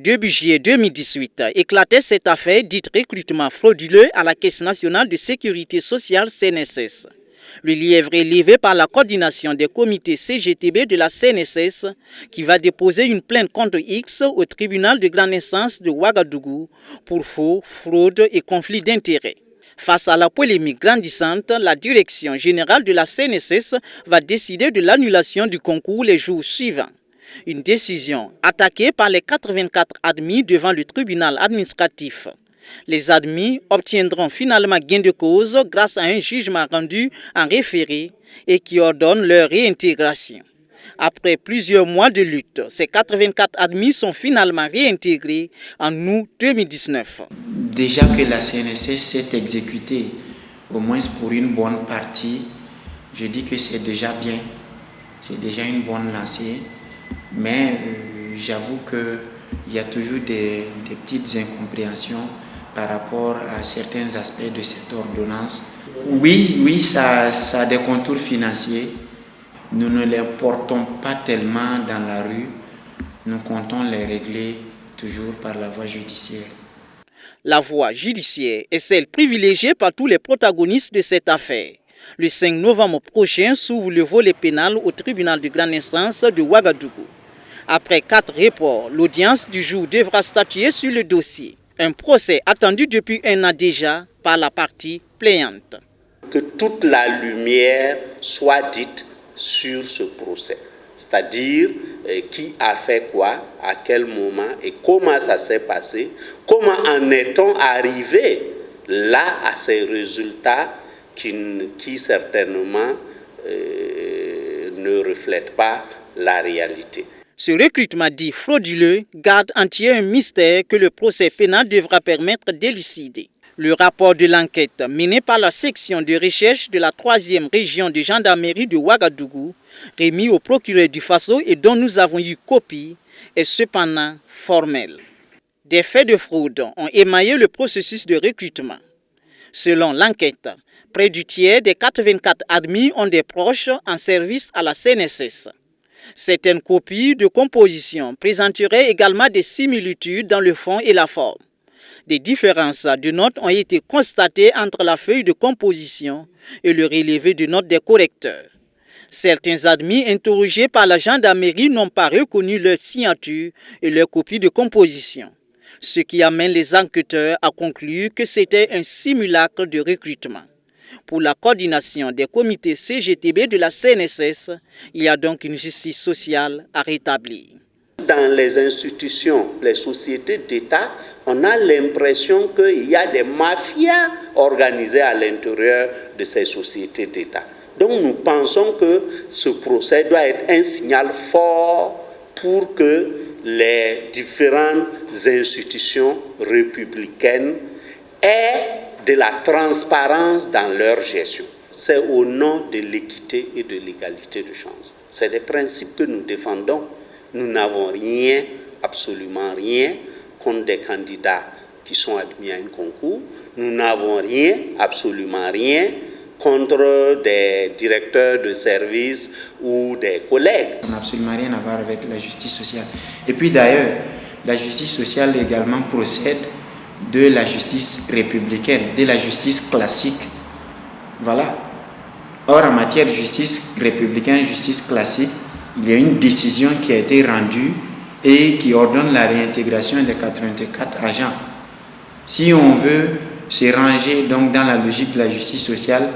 Début juillet 2018, éclatait cette affaire dite recrutement frauduleux à la Caisse nationale de sécurité sociale CNSS. Le lièvre est levé par la coordination des comités CGTB de la CNSS qui va déposer une plainte contre X au tribunal de grande instance de Ouagadougou pour faux, fraude et conflit d'intérêts. Face à la polémique grandissante, la direction générale de la CNSS va décider de l'annulation du concours les jours suivants. Une décision attaquée par les 84 admis devant le tribunal administratif. Les admis obtiendront finalement gain de cause grâce à un jugement rendu en référé et qui ordonne leur réintégration. Après plusieurs mois de lutte, ces 84 admis sont finalement réintégrés en août 2019. Déjà que la CNSS s'est exécutée, au moins pour une bonne partie, je dis que c'est déjà bien, c'est déjà une bonne lancée. Mais j'avoue qu'il y a toujours des petites incompréhensions par rapport à certains aspects de cette ordonnance. Oui, ça a des contours financiers. Nous ne les portons pas tellement dans la rue. Nous comptons les régler toujours par la voie judiciaire. La voie judiciaire est celle privilégiée par tous les protagonistes de cette affaire. Le 5 novembre prochain s'ouvre le volet pénal au tribunal de grande instance de Ouagadougou. Après 4 reports, l'audience du jour devra statuer sur le dossier. Un procès attendu depuis 1 an déjà par la partie plaignante. Que toute la lumière soit dite sur ce procès, c'est-à-dire qui a fait quoi, à quel moment et comment ça s'est passé, comment en est-on arrivé là à ces résultats qui certainement ne reflètent pas la réalité. Ce recrutement dit frauduleux garde entier un mystère que le procès pénal devra permettre d'élucider. Le rapport de l'enquête mené par la section de recherche de la 3e région de gendarmerie de Ouagadougou, remis au procureur du Faso et dont nous avons eu copie, est cependant formel. Des faits de fraude ont émaillé le processus de recrutement. Selon l'enquête, près du tiers des 84 admis ont des proches en service à la CNSS. Certaines copies de composition présenteraient également des similitudes dans le fond et la forme. Des différences de notes ont été constatées entre la feuille de composition et le relevé de notes des correcteurs. Certains admis interrogés par la gendarmerie n'ont pas reconnu leur signature et leur copie de composition, ce qui amène les enquêteurs à conclure que c'était un simulacre de recrutement. Pour la coordination des comités CGTB de la CNSS, il y a donc une justice sociale à rétablir. Dans les institutions, les sociétés d'État, on a l'impression qu'il y a des mafias organisées à l'intérieur de ces sociétés d'État. Donc nous pensons que ce procès doit être un signal fort pour que les différentes institutions républicaines aient de la transparence dans leur gestion. C'est au nom de l'équité et de l'égalité de chance. C'est des principes que nous défendons. Nous n'avons rien, absolument rien, contre des candidats qui sont admis à un concours. Nous n'avons rien, absolument rien, contre des directeurs de services ou des collègues. On n'a absolument rien à voir avec la justice sociale. Et puis d'ailleurs, la justice sociale également procède de la justice républicaine, de la justice classique. Voilà. Or, en matière de justice républicaine, justice classique, il y a une décision qui a été rendue et qui ordonne la réintégration des 84 agents. Si on veut se ranger donc dans la logique de la justice sociale,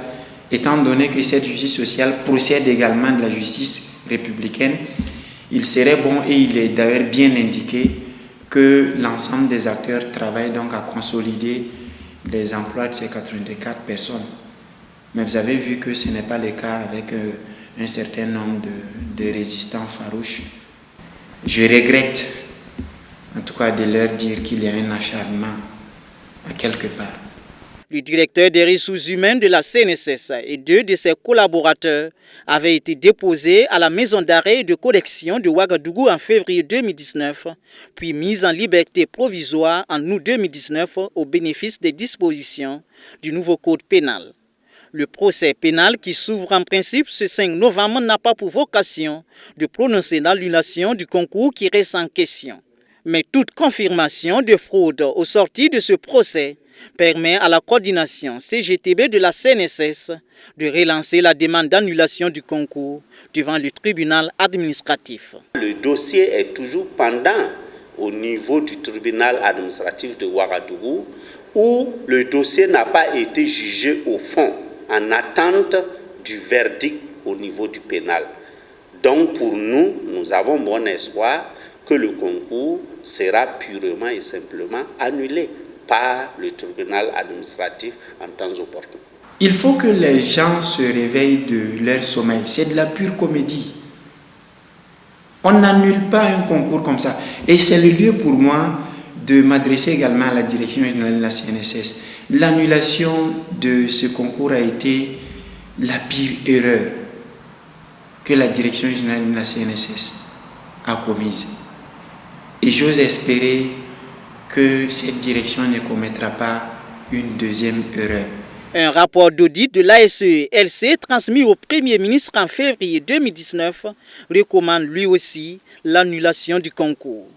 étant donné que cette justice sociale procède également de la justice républicaine, il serait bon et il est d'ailleurs bien indiqué que l'ensemble des acteurs travaillent donc à consolider les emplois de ces 84 personnes. Mais vous avez vu que ce n'est pas le cas avec un certain nombre de résistants farouches. Je regrette en tout cas de leur dire qu'il y a un acharnement à quelque part. Le directeur des ressources humaines de la CNSS et 2 de ses collaborateurs avaient été déposés à la maison d'arrêt et de correction de Ouagadougou en février 2019, puis mis en liberté provisoire en août 2019 au bénéfice des dispositions du nouveau code pénal. Le procès pénal qui s'ouvre en principe ce 5 novembre n'a pas pour vocation de prononcer l'annulation du concours qui reste en question. Mais toute confirmation de fraude au sortir de ce procès permet à la coordination CGTB de la CNSS de relancer la demande d'annulation du concours devant le tribunal administratif. Le dossier est toujours pendant au niveau du tribunal administratif de Ouagadougou, où le dossier n'a pas été jugé au fond, en attente du verdict au niveau du pénal. Donc pour nous, nous avons bon espoir que le concours sera purement et simplement annulé par le tribunal administratif en temps opportun. Il faut que les gens se réveillent de leur sommeil. C'est de la pure comédie. On n'annule pas un concours comme ça. Et c'est le lieu pour moi de m'adresser également à la direction générale de la CNSS. L'annulation de ce concours a été la pire erreur que la direction générale de la CNSS a commise. Et j'ose espérer que cette direction ne commettra pas une deuxième erreur. Un rapport d'audit de l'ASE-LC transmis au Premier ministre en février 2019 recommande lui aussi l'annulation du concours.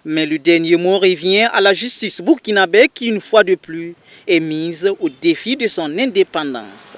Mais le dernier mot revient à la justice burkinabé qui, une fois de plus, est mise au défi de son indépendance.